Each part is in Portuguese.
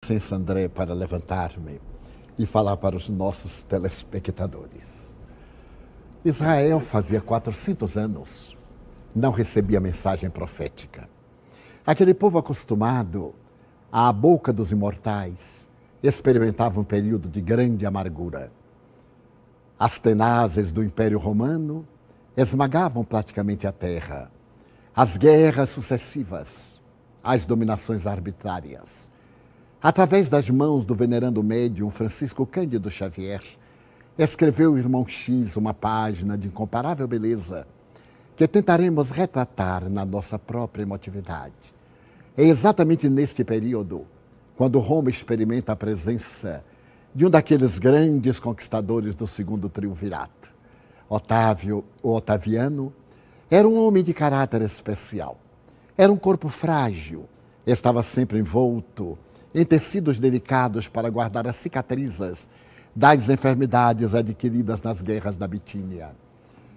Licença, André, para levantar-me e falar para os nossos telespectadores. Israel fazia 400 anos não recebia mensagem profética. Aquele povo acostumado à boca dos imortais experimentava um período de grande amargura. As tenazes do Império Romano esmagavam praticamente a terra. As guerras sucessivas, as dominações arbitrárias. Através das mãos do venerando médium Francisco Cândido Xavier, escreveu o irmão X uma página de incomparável beleza que tentaremos retratar na nossa própria emotividade. É exatamente neste período, quando Roma experimenta a presença de um daqueles grandes conquistadores do segundo triunvirato. Otávio, o Otaviano, era um homem de caráter especial. Era um corpo frágil, estava sempre envolto em tecidos delicados para guardar as cicatrizes das enfermidades adquiridas nas guerras da Bitínia.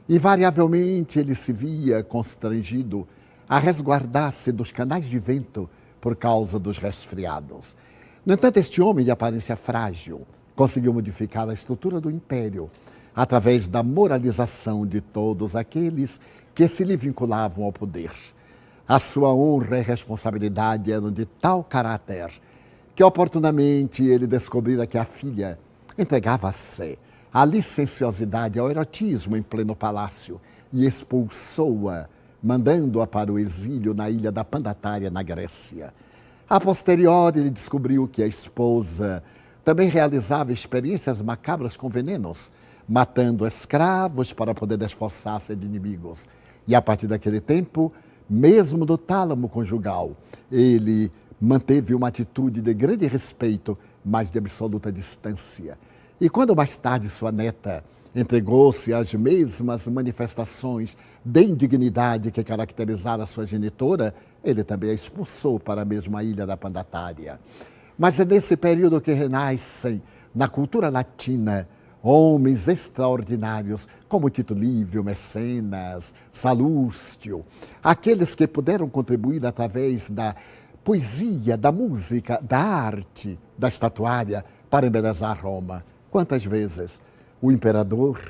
Invariavelmente ele se via constrangido a resguardar-se dos canais de vento por causa dos resfriados. No entanto, este homem de aparência frágil conseguiu modificar a estrutura do império através da moralização de todos aqueles que se lhe vinculavam ao poder. A sua honra e responsabilidade eram de tal caráter que oportunamente ele descobrira que a filha entregava-se à licenciosidade, ao erotismo em pleno palácio e expulsou-a, mandando-a para o exílio na ilha da Pandatária, na Grécia. A posteriori, ele descobriu que a esposa também realizava experiências macabras com venenos, matando escravos para poder esforçar-se de inimigos. E a partir daquele tempo, mesmo do tálamo conjugal, ele manteve uma atitude de grande respeito, mas de absoluta distância. E quando mais tarde sua neta entregou-se às mesmas manifestações de indignidade que caracterizaram a sua genitora, ele também a expulsou para a mesma ilha da Pandatária. Mas é nesse período que renascem, na cultura latina, homens extraordinários, como Tito Livio, Mecenas, Salústio, aqueles que puderam contribuir através da poesia, da música, da arte, da estatuária, para embelezar Roma. Quantas vezes o imperador,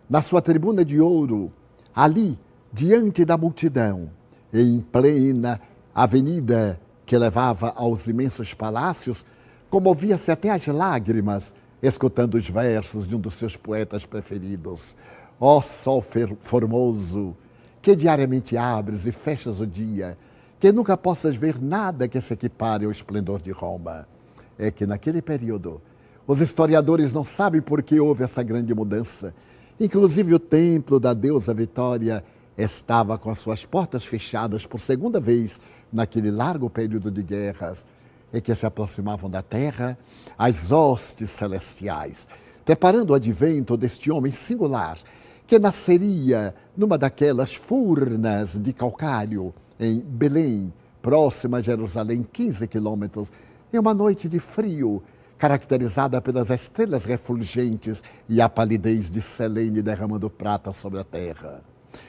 na sua tribuna de ouro, ali, diante da multidão, em plena avenida que levava aos imensos palácios, comovia-se até as lágrimas, escutando os versos de um dos seus poetas preferidos. Ó sol formoso, que diariamente abres e fechas o dia, que nunca possas ver nada que se equipare ao esplendor de Roma. É que naquele período, os historiadores não sabem por que houve essa grande mudança. Inclusive o templo da deusa Vitória estava com as suas portas fechadas por segunda vez naquele largo período de guerras em que se aproximavam da terra as hostes celestiais, preparando o advento deste homem singular, que nasceria numa daquelas furnas de calcário em Belém, próxima a Jerusalém, 15 quilômetros, em uma noite de frio, caracterizada pelas estrelas refulgentes e a palidez de Selene derramando prata sobre a terra.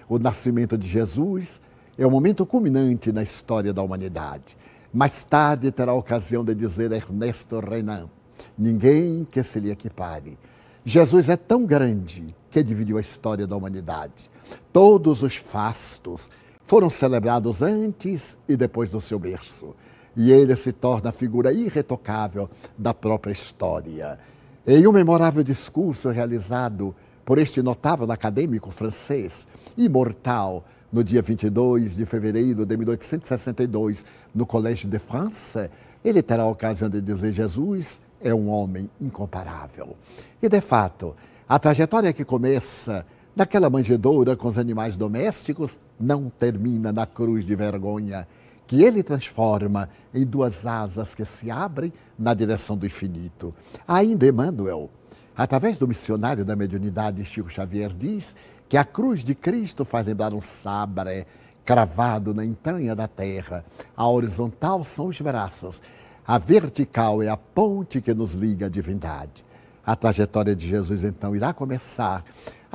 O nascimento de Jesus é o momento culminante na história da humanidade. Mais tarde terá a ocasião de dizer Ernesto Renan: ninguém que se lhe equipare. Jesus é tão grande que dividiu a história da humanidade. Todos os fastos foram celebrados antes e depois do seu berço. E ele se torna a figura irretocável da própria história. Em um memorável discurso realizado por este notável acadêmico francês, imortal, no dia 22 de fevereiro de 1862, no Collège de France, ele terá a ocasião de dizer: Jesus é um homem incomparável. E, de fato, a trajetória que começa naquela manjedoura com os animais domésticos não termina na cruz de vergonha, que ele transforma em duas asas que se abrem na direção do infinito. Ainda Emmanuel, através do missionário da mediunidade Chico Xavier, diz que a cruz de Cristo faz lembrar um sabre cravado na entranha da terra. A horizontal são os braços, a vertical é a ponte que nos liga à divindade. A trajetória de Jesus, então, irá começar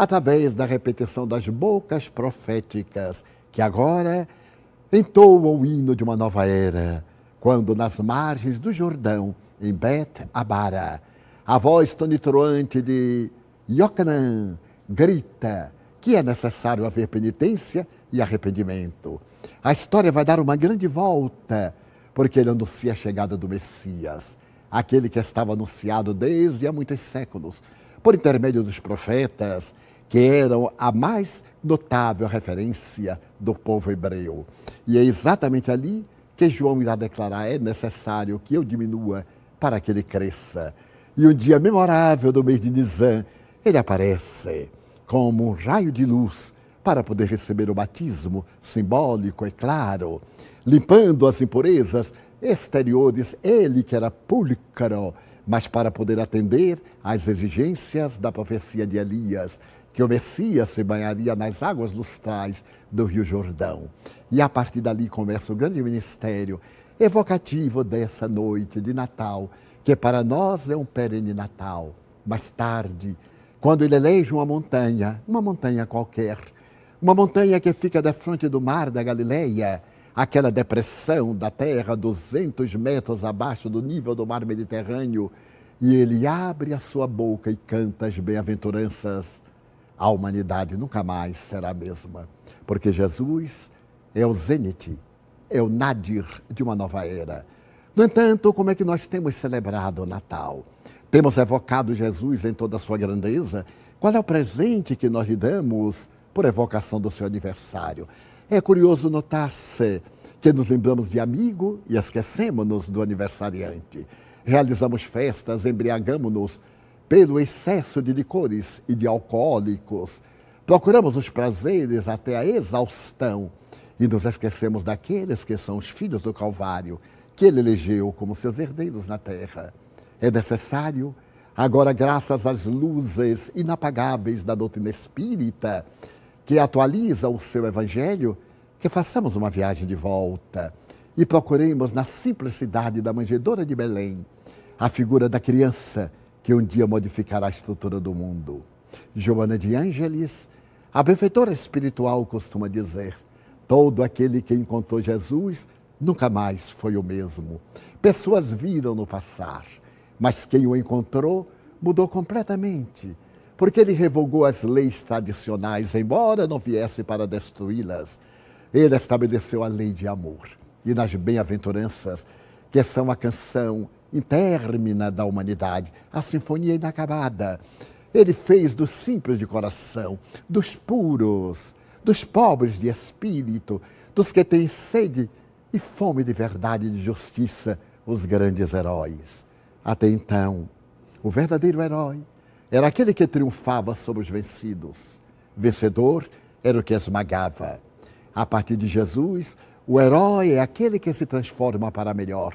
através da repetição das bocas proféticas, que agora entoam o hino de uma nova era, quando nas margens do Jordão em Bet Abara, a voz tonitruante de Iocanã grita que é necessário haver penitência e arrependimento. A história vai dar uma grande volta, porque ele anuncia a chegada do Messias, aquele que estava anunciado desde há muitos séculos, por intermédio dos profetas, que eram a mais notável referência do povo hebreu. E é exatamente ali que João irá declarar: é necessário que eu diminua para que ele cresça. E um dia memorável do mês de Nisan, ele aparece como um raio de luz para poder receber o batismo simbólico, é claro, limpando as impurezas exteriores, ele que era púlcaro, mas para poder atender às exigências da profecia de Elias, que o Messias se banharia nas águas lustrais do Rio Jordão. E a partir dali começa o grande ministério evocativo dessa noite de Natal, que para nós é um perene Natal. Mais tarde, quando ele elege uma montanha qualquer, uma montanha que fica da fronte do mar da Galileia, aquela depressão da terra 200 metros abaixo do nível do mar Mediterrâneo, e ele abre a sua boca e canta as bem-aventuranças. A humanidade nunca mais será a mesma, porque Jesus é o zênite, é o nadir de uma nova era. No entanto, como é que nós temos celebrado o Natal? Temos evocado Jesus em toda a sua grandeza? Qual é o presente que nós lhe damos por evocação do seu aniversário? É curioso notar-se que nos lembramos de amigo e esquecemos-nos do aniversariante. Realizamos festas, embriagamos-nos pelo excesso de licores e de alcoólicos. Procuramos os prazeres até a exaustão e nos esquecemos daqueles que são os filhos do Calvário, que ele elegeu como seus herdeiros na terra. É necessário, agora, graças às luzes inapagáveis da doutrina espírita, que atualiza o seu evangelho, que façamos uma viagem de volta e procuremos na simplicidade da manjedoura de Belém a figura da criança que um dia modificará a estrutura do mundo. Joana de Ângeles, a benfeitora espiritual, costuma dizer: todo aquele que encontrou Jesus nunca mais foi o mesmo. Pessoas viram-no passar, mas quem o encontrou mudou completamente, porque ele revogou as leis tradicionais, embora não viesse para destruí-las. Ele estabeleceu a lei de amor. E nas bem-aventuranças, que são a canção intérmina da humanidade, a sinfonia inacabada, ele fez dos simples de coração, dos puros, dos pobres de espírito, dos que têm sede e fome de verdade e de justiça, os grandes heróis. Até então, o verdadeiro herói era aquele que triunfava sobre os vencidos. Vencedor era o que esmagava. A partir de Jesus, o herói é aquele que se transforma para melhor.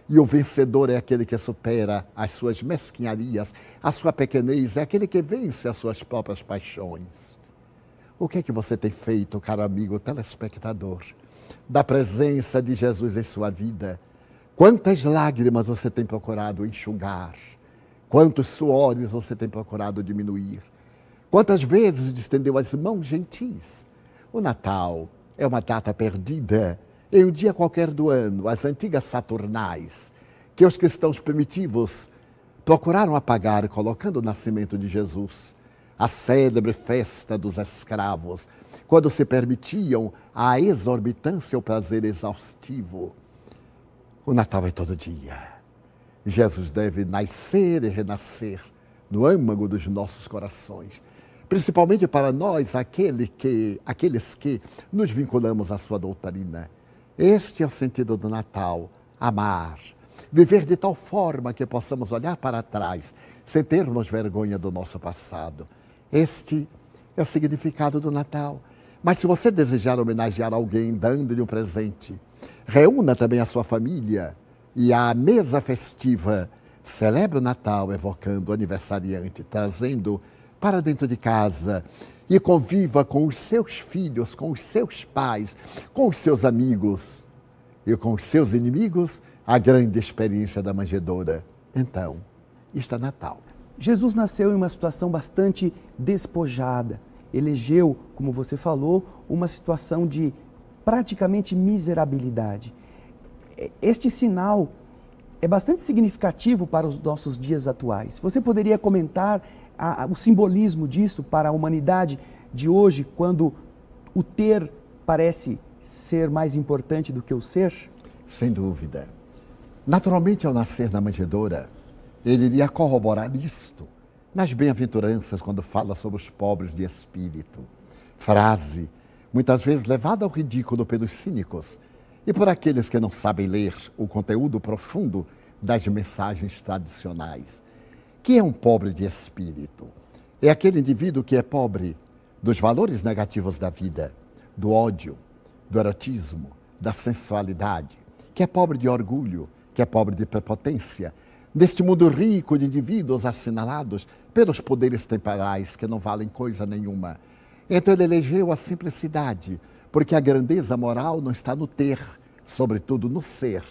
E o vencedor é aquele que supera as suas mesquinharias, a sua pequenez, é aquele que vence as suas próprias paixões. O que é que você tem feito, caro amigo telespectador, da presença de Jesus em sua vida? Quantas lágrimas você tem procurado enxugar? Quantos suores você tem procurado diminuir? Quantas vezes estendeu as mãos gentis? O Natal é uma data perdida em um dia qualquer do ano, as antigas saturnais, que os cristãos primitivos procuraram apagar, colocando o nascimento de Jesus, a célebre festa dos escravos, quando se permitiam a exorbitância e o prazer exaustivo. O Natal é todo dia. Jesus deve nascer e renascer no âmago dos nossos corações, principalmente para nós, aqueles que nos vinculamos à sua doutrina. Este é o sentido do Natal: amar, viver de tal forma que possamos olhar para trás sem termos vergonha do nosso passado. Este é o significado do Natal. Mas se você desejar homenagear alguém dando-lhe um presente, reúna também a sua família e à mesa festiva celebre o Natal evocando o aniversariante, trazendo para dentro de casa e conviva com os seus filhos, com os seus pais, com os seus amigos e com os seus inimigos, a grande experiência da manjedoura. Então, isto é Natal. Jesus nasceu em uma situação bastante despojada. Elegeu, como você falou, uma situação de praticamente miserabilidade. Este sinal é bastante significativo para os nossos dias atuais. Você poderia comentar o simbolismo disso para a humanidade de hoje, quando o ter parece ser mais importante do que o ser? Sem dúvida. Naturalmente, ao nascer na manjedoura, ele iria corroborar isto nas bem-aventuranças, quando fala sobre os pobres de espírito. Frase, muitas vezes levada ao ridículo pelos cínicos e por aqueles que não sabem ler o conteúdo profundo das mensagens tradicionais. Quem é um pobre de espírito? É aquele indivíduo que é pobre dos valores negativos da vida, do ódio, do erotismo, da sensualidade, que é pobre de orgulho, que é pobre de prepotência, neste mundo rico de indivíduos assinalados pelos poderes temporais que não valem coisa nenhuma. Então ele elegeu a simplicidade, porque a grandeza moral não está no ter, sobretudo no ser.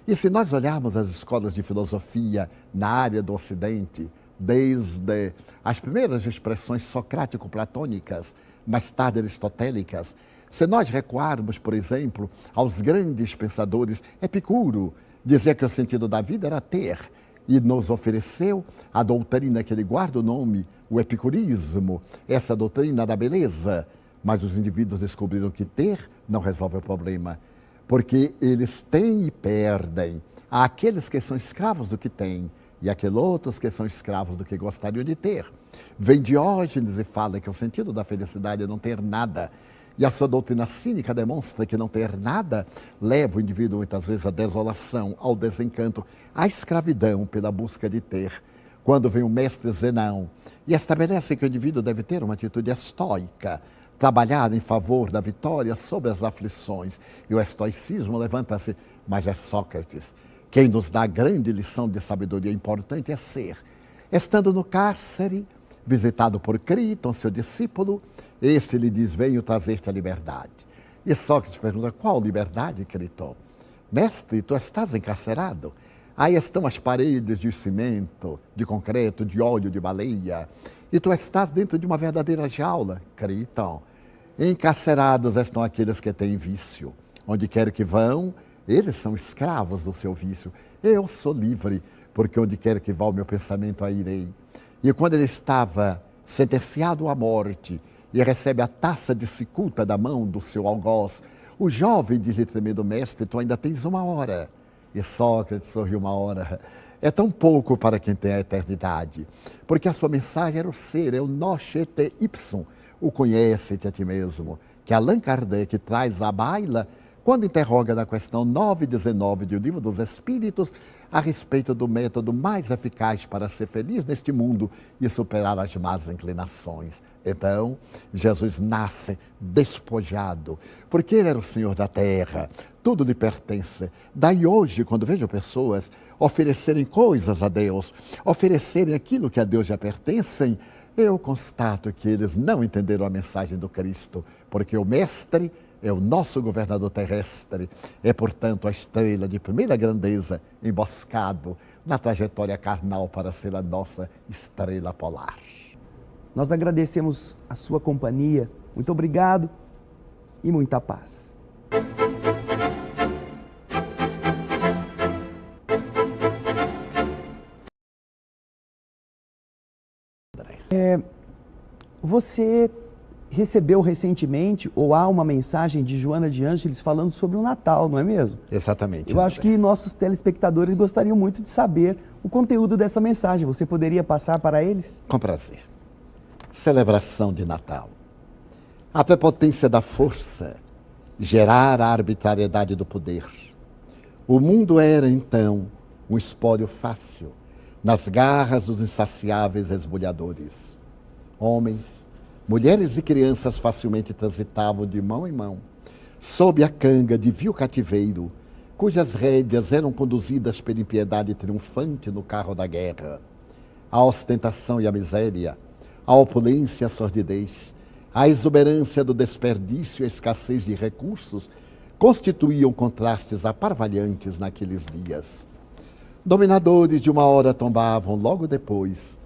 E se nós olharmos as escolas de filosofia na área do Ocidente, desde as primeiras expressões socrático-platônicas, mais tarde aristotélicas, se nós recuarmos, por exemplo, aos grandes pensadores, Epicuro dizia que o sentido da vida era ter, e nos ofereceu a doutrina que ele guarda o nome, o epicurismo, essa doutrina da beleza. Mas os indivíduos descobriram que ter não resolve o problema, porque eles têm e perdem. Há aqueles que são escravos do que têm e aqueles outros que são escravos do que gostariam de ter. Vem Diógenes e fala que o sentido da felicidade é não ter nada. E a sua doutrina cínica demonstra que não ter nada leva o indivíduo muitas vezes à desolação, ao desencanto, à escravidão pela busca de ter. Quando vem o mestre Zenão e estabelece que o indivíduo deve ter uma atitude estoica, trabalhar em favor da vitória sobre as aflições. E o estoicismo levanta-se, mas é Sócrates. Quem nos dá a grande lição de sabedoria importante é ser. Estando no cárcere, visitado por Críton, seu discípulo, este lhe diz, venho trazer-te a liberdade. E Sócrates pergunta, qual liberdade, Críton? Mestre, tu estás encarcerado. Aí estão as paredes de cimento, de concreto, de óleo de baleia. E tu estás dentro de uma verdadeira jaula, Críton. Encarcerados estão aqueles que têm vício. Onde quer que vão, eles são escravos do seu vício. Eu sou livre, porque onde quer que vá o meu pensamento, aí irei. E quando ele estava sentenciado à morte e recebe a taça de cicuta da mão do seu algoz, o jovem diz-lhe tremendo, mestre, tu ainda tens 1 hora. E Sócrates sorriu, 1 hora. É tão pouco para quem tem a eternidade, porque a sua mensagem era o ser, é o noce te ipsum, o conhece-te a ti mesmo, que Allan Kardec traz à baila quando interroga na questão 919 do Livro dos Espíritos a respeito do método mais eficaz para ser feliz neste mundo e superar as más inclinações. Então, Jesus nasce despojado, porque ele era o Senhor da terra, tudo lhe pertence. Daí hoje, quando vejo pessoas oferecerem coisas a Deus, oferecerem aquilo que a Deus já pertencem, eu constato que eles não entenderam a mensagem do Cristo, porque o Mestre é o nosso governador terrestre, é, portanto, a estrela de primeira grandeza, emboscado na trajetória carnal para ser a nossa estrela polar. Nós agradecemos a sua companhia. Muito obrigado e muita paz. Você recebeu recentemente, ou há uma mensagem de Joana de Ângeles falando sobre o Natal, não é mesmo? Exatamente. Eu acho que nossos telespectadores gostariam muito de saber o conteúdo dessa mensagem. Você poderia passar para eles? Com prazer. Celebração de Natal. A prepotência da força gerar a arbitrariedade do poder. O mundo era, então, um espólio fácil nas garras dos insaciáveis esbulhadores. Homens, mulheres e crianças facilmente transitavam de mão em mão, sob a canga de vil cativeiro, cujas rédeas eram conduzidas pela impiedade triunfante no carro da guerra. A ostentação e a miséria, a opulência e a sordidez, a exuberância do desperdício e a escassez de recursos constituíam contrastes aparvalhantes naqueles dias. Dominadores de uma hora tombavam logo depois,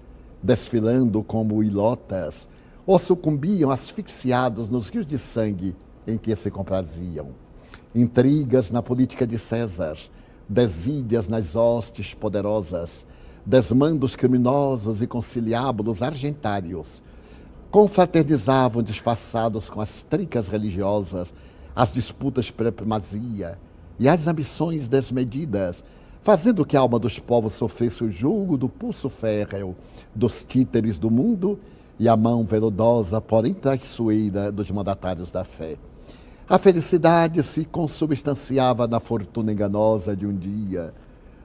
desfilando como ilotas, ou sucumbiam asfixiados nos rios de sangue em que se compraziam. Intrigas na política de César, desídias nas hostes poderosas, desmando os criminosos e conciliábulos argentários, confraternizavam disfarçados com as tricas religiosas, as disputas pela primazia e as ambições desmedidas, fazendo que a alma dos povos sofresse o julgo do pulso férreo dos títeres do mundo e a mão veludosa, porém traiçoeira, dos mandatários da fé. A felicidade se consubstanciava na fortuna enganosa de um dia,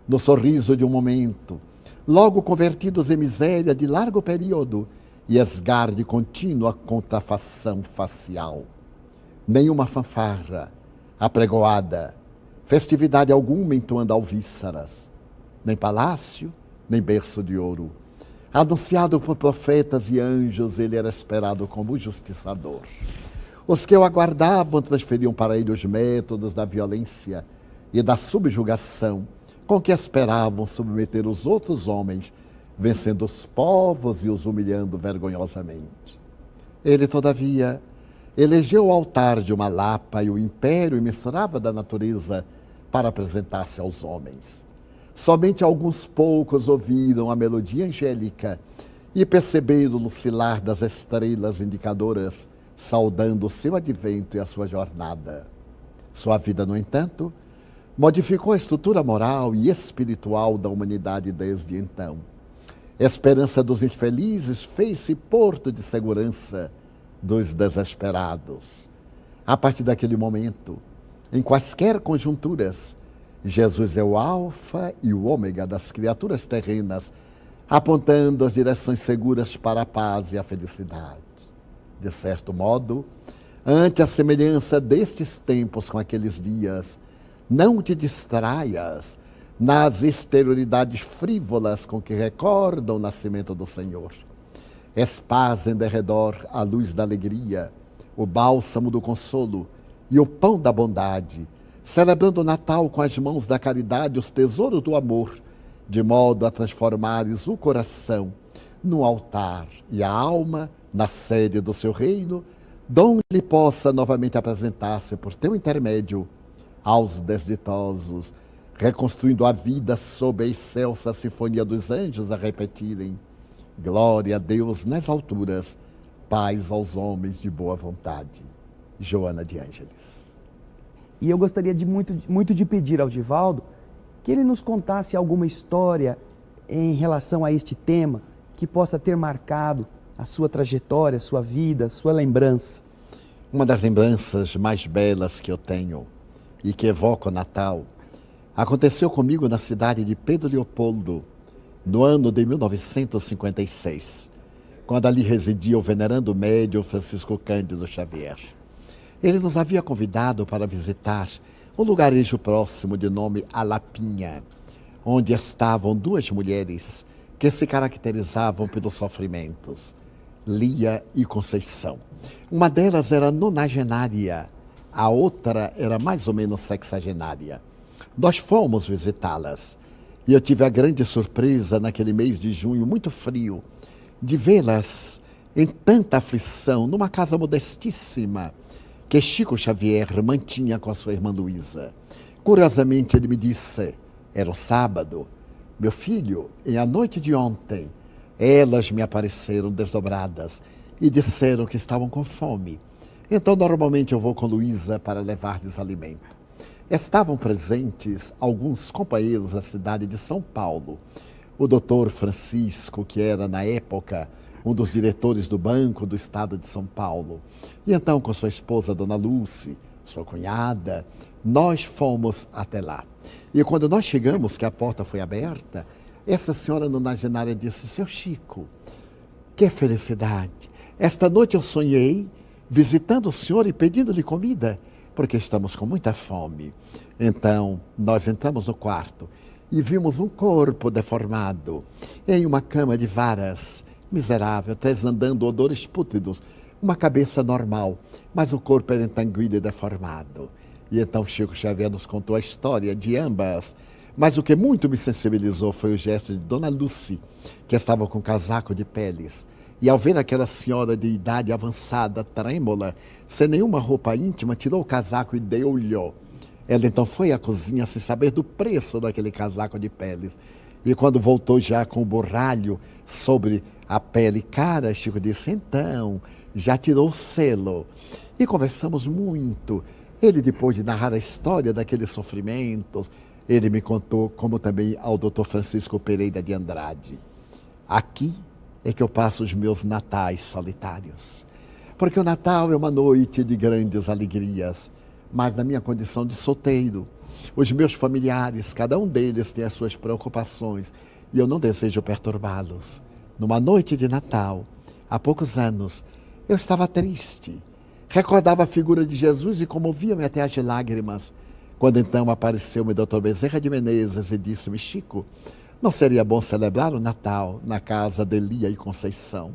no sorriso de um momento, logo convertidos em miséria de largo período e esgar de contínua contrafação facial. Nenhuma fanfarra, apregoada, festividade alguma entoando alvíceras, nem palácio, nem berço de ouro. Anunciado por profetas e anjos, ele era esperado como justiçador. Os que o aguardavam transferiam para ele os métodos da violência e da subjugação com que esperavam submeter os outros homens, vencendo os povos e os humilhando vergonhosamente. Ele, todavia, elegeu o altar de uma lapa e o império imensurável da natureza para apresentar-se aos homens. Somente alguns poucos ouviram a melodia angélica e perceberam o lucilar das estrelas indicadoras, saudando o seu advento e a sua jornada. Sua vida, no entanto, modificou a estrutura moral e espiritual da humanidade desde então. A esperança dos infelizes fez-se porto de segurança dos desesperados. A partir daquele momento, em quaisquer conjunturas, Jesus é o alfa e o ômega das criaturas terrenas, apontando as direções seguras para a paz e a felicidade. De certo modo, ante a semelhança destes tempos com aqueles dias, não te distraias nas exterioridades frívolas com que recordam o nascimento do Senhor. Espaz em derredor a luz da alegria, o bálsamo do consolo e o pão da bondade, celebrando o Natal com as mãos da caridade, os tesouros do amor, de modo a transformares o coração no altar e a alma na sede do seu reino, donde ele possa novamente apresentar-se por teu intermédio aos desditosos, reconstruindo a vida sob a excelsa sinfonia dos anjos a repetirem: glória a Deus nas alturas, paz aos homens de boa vontade. Joana de Ângeles. E eu gostaria muito de pedir ao Divaldo que ele nos contasse alguma história em relação a este tema que possa ter marcado a sua trajetória, a sua vida, a sua lembrança. Uma das lembranças mais belas que eu tenho e que evoca o Natal aconteceu comigo na cidade de Pedro Leopoldo, no ano de 1956, quando ali residia o venerando médium Francisco Cândido Xavier. Ele nos havia convidado para visitar um lugarejo próximo de nome Alapinha, onde estavam duas mulheres que se caracterizavam pelos sofrimentos, Lia e Conceição. Uma delas era nonagenária, a outra era mais ou menos sexagenária. Nós fomos visitá-las e eu tive a grande surpresa naquele mês de junho, muito frio, de vê-las em tanta aflição, numa casa modestíssima, que Chico Xavier mantinha com a sua irmã Luísa. Curiosamente, ele me disse, era o sábado: meu filho, a noite de ontem, elas me apareceram desdobradas e disseram que estavam com fome. Então, normalmente, eu vou com Luísa para levar-lhes alimento. Estavam presentes alguns companheiros da cidade de São Paulo. O doutor Francisco, que era, na época, um dos diretores do Banco do Estado de São Paulo. E então, com sua esposa, Dona Lúcia, sua cunhada, nós fomos até lá. E quando nós chegamos, que a porta foi aberta, essa senhora nonagenária disse: seu Chico, que felicidade! Esta noite eu sonhei visitando o senhor e pedindo-lhe comida, porque estamos com muita fome. Então, nós entramos no quarto e vimos um corpo deformado em uma cama de varas, miserável, transandando odores pútridos, uma cabeça normal, mas o corpo era entanguido e deformado. E então Chico Xavier nos contou a história de ambas. Mas o que muito me sensibilizou foi o gesto de Dona Lúcia, que estava com um casaco de peles. E ao ver aquela senhora de idade avançada, trêmula, sem nenhuma roupa íntima, tirou o casaco e deu-lhe Ela então foi à cozinha sem saber do preço daquele casaco de peles. E quando voltou já com o borralho sobre a pele cara, Chico disse, então, já tirou o selo. E conversamos muito. Ele, depois de narrar a história daqueles sofrimentos, ele me contou, como também ao Dr. Francisco Pereira de Andrade. Aqui é que eu passo os meus natais solitários. Porque o Natal é uma noite de grandes alegrias, mas na minha condição de solteiro, os meus familiares, cada um deles tem as suas preocupações e eu não desejo perturbá-los. Numa noite de Natal, há poucos anos, eu estava triste. Recordava a figura de Jesus e comovia-me até as lágrimas. Quando então apareceu-me o Dr. Bezerra de Menezes e disse-me, Chico, não seria bom celebrar o Natal na casa de Lia e Conceição?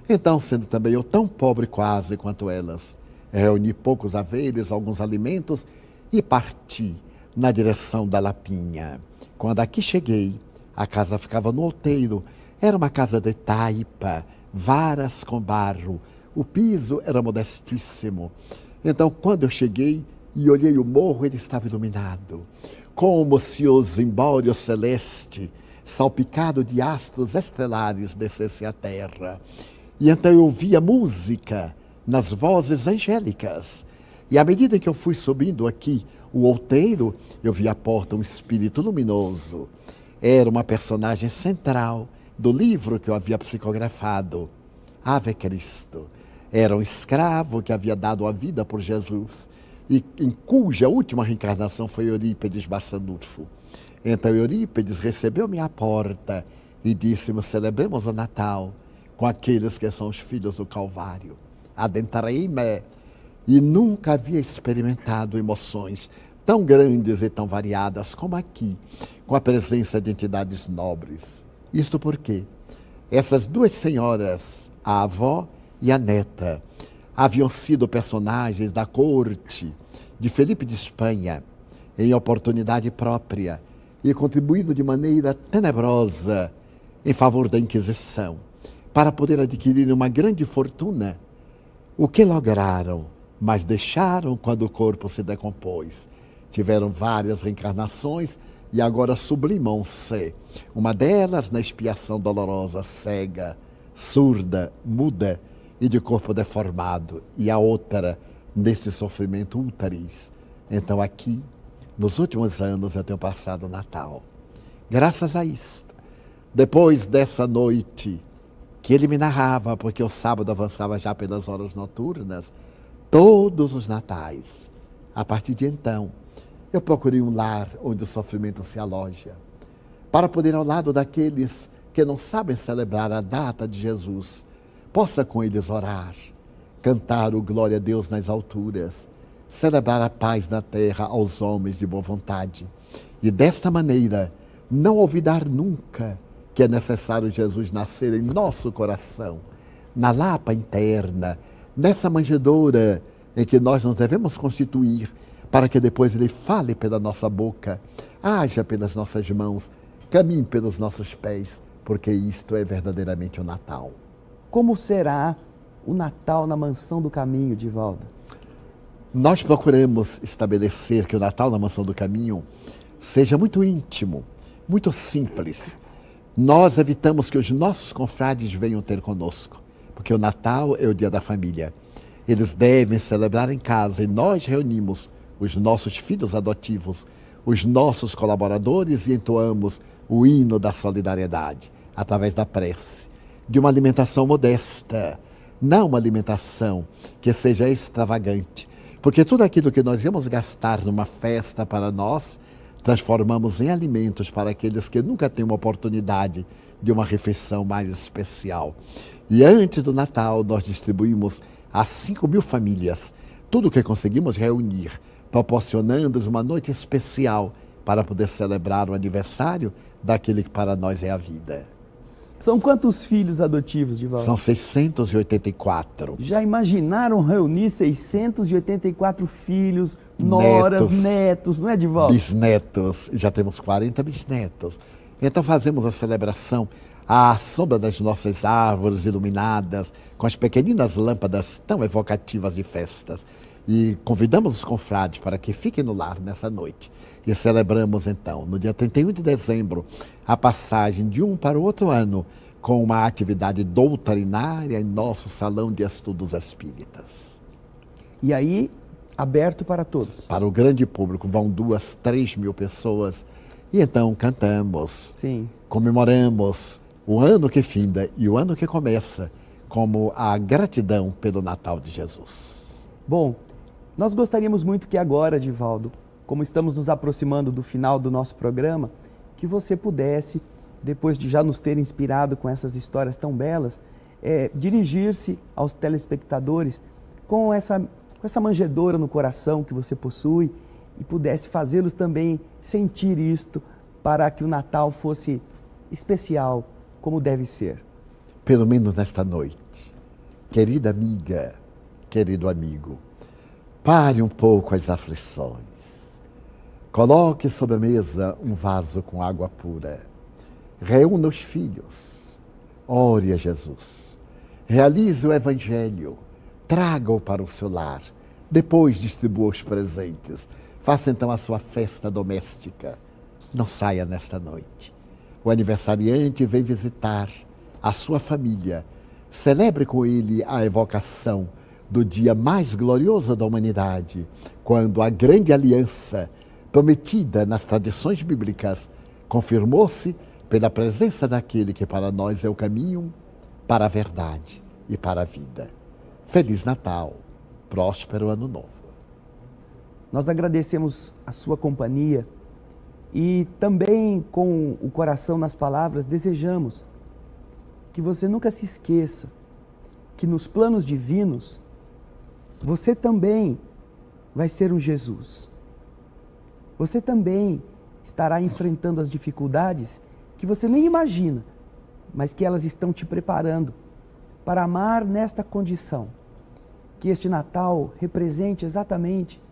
Então, sendo também eu tão pobre quase quanto elas, reuni poucos haveres, alguns alimentos e parti na direção da Lapinha. Quando aqui cheguei, a casa ficava no outeiro. Era uma casa de taipa, varas com barro. O piso era modestíssimo. Então, quando eu cheguei e olhei o morro, ele estava iluminado. Como se o zimbório celeste, salpicado de astros estelares, descesse à terra. E então eu ouvia música nas vozes angélicas. E à medida que eu fui subindo aqui o outeiro, eu vi à porta um espírito luminoso. Era uma personagem central do livro que eu havia psicografado, Ave Cristo. Era um escravo que havia dado a vida por Jesus e em cuja última reencarnação foi Eurípides Barçanufo. Então Eurípides recebeu-me à porta e disse-me, celebremos o Natal com aqueles que são os filhos do Calvário. Adentrei-me e nunca havia experimentado emoções tão grandes e tão variadas como aqui, com a presença de entidades nobres. Isto porque essas duas senhoras, a avó e a neta, haviam sido personagens da corte de Felipe de Espanha, em oportunidade própria, e contribuído de maneira tenebrosa em favor da Inquisição, para poder adquirir uma grande fortuna. O que lograram, mas deixaram quando o corpo se decompôs. Tiveram várias reencarnações e agora sublimam-se. Uma delas na expiação dolorosa, cega, surda, muda e de corpo deformado. E a outra nesse sofrimento ulterior. Então aqui, nos últimos anos, eu tenho passado o Natal. Graças a isto, depois dessa noite que ele me narrava, porque o sábado avançava já pelas horas noturnas, todos os natais. A partir de então, eu procurei um lar onde o sofrimento se aloja, para poder, ao lado daqueles que não sabem celebrar a data de Jesus, possa com eles orar, cantar o glória a Deus nas alturas, celebrar a paz na terra aos homens de boa vontade. E desta maneira, não olvidar nunca que é necessário Jesus nascer em nosso coração, na lapa interna, nessa manjedoura em que nós nos devemos constituir, para que depois ele fale pela nossa boca, haja pelas nossas mãos, caminhe pelos nossos pés, porque isto é verdadeiramente o Natal. Como será o Natal na Mansão do Caminho, Divaldo? Nós procuramos estabelecer que o Natal na Mansão do Caminho seja muito íntimo, muito simples. Nós evitamos que os nossos confrades venham ter conosco, porque o Natal é o dia da família. Eles devem celebrar em casa e nós reunimos os nossos filhos adotivos, os nossos colaboradores e entoamos o hino da solidariedade, através da prece, de uma alimentação modesta, não uma alimentação que seja extravagante, porque tudo aquilo que nós íamos gastar numa festa para nós, transformamos em alimentos para aqueles que nunca têm uma oportunidade de uma refeição mais especial. E antes do Natal, nós distribuímos a 5.000 famílias tudo o que conseguimos reunir, proporcionando-lhes uma noite especial para poder celebrar o aniversário daquele que para nós é a vida. São quantos filhos adotivos, Divaldo? São 684. Já imaginaram reunir 684 filhos, noras, netos, não é, Divaldo? Bisnetos, já temos 40 bisnetos. Então fazemos a celebração à sombra das nossas árvores iluminadas, com as pequeninas lâmpadas tão evocativas de festas. E convidamos os confrades para que fiquem no lar nessa noite. E celebramos então, no dia 31 de dezembro, a passagem de um para o outro ano com uma atividade doutrinária em nosso salão de estudos espíritas. E aí, aberto para todos. Para o grande público, vão 2, 3 mil pessoas. E então cantamos, Sim. comemoramos o ano que finda e o ano que começa, como a gratidão pelo Natal de Jesus. Bom, nós gostaríamos muito que agora, Divaldo, como estamos nos aproximando do final do nosso programa, que você pudesse, depois de já nos ter inspirado com essas histórias tão belas, dirigir-se aos telespectadores com essa manjedoura no coração que você possui e pudesse fazê-los também sentir isto para que o Natal fosse especial, como deve ser. Pelo menos nesta noite, querida amiga, querido amigo, pare um pouco as aflições. Coloque sobre a mesa um vaso com água pura. Reúna os filhos. Ore a Jesus. Realize o Evangelho. Traga-o para o seu lar. Depois distribua os presentes. Faça então a sua festa doméstica. Não saia nesta noite. O aniversariante vem visitar a sua família. Celebre com ele a evocação do dia mais glorioso da humanidade, quando a grande aliança prometida nas tradições bíblicas confirmou-se pela presença daquele que para nós é o caminho para a verdade e para a vida. Feliz Natal, próspero Ano Novo. Nós agradecemos a sua companhia e também com o coração nas palavras desejamos que você nunca se esqueça que nos planos divinos você também vai ser um Jesus. Você também estará enfrentando as dificuldades que você nem imagina, mas que elas estão te preparando para amar nesta condição. Que este Natal represente exatamente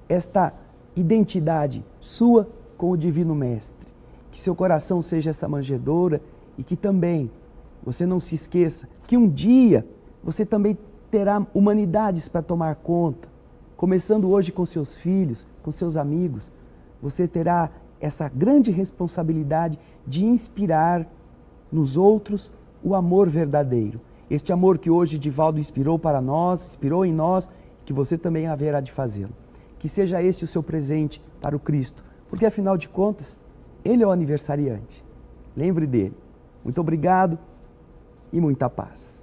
esta identidade sua com o Divino Mestre. Que seu coração seja essa manjedoura e que também você não se esqueça que um dia você também terá humanidades para tomar conta. Começando hoje com seus filhos, com seus amigos, você terá essa grande responsabilidade de inspirar nos outros o amor verdadeiro. Este amor que hoje Divaldo inspirou para nós, inspirou em nós, que você também haverá de fazê-lo. Que seja este o seu presente para o Cristo, porque afinal de contas, Ele é o aniversariante. Lembre dele. Muito obrigado e muita paz.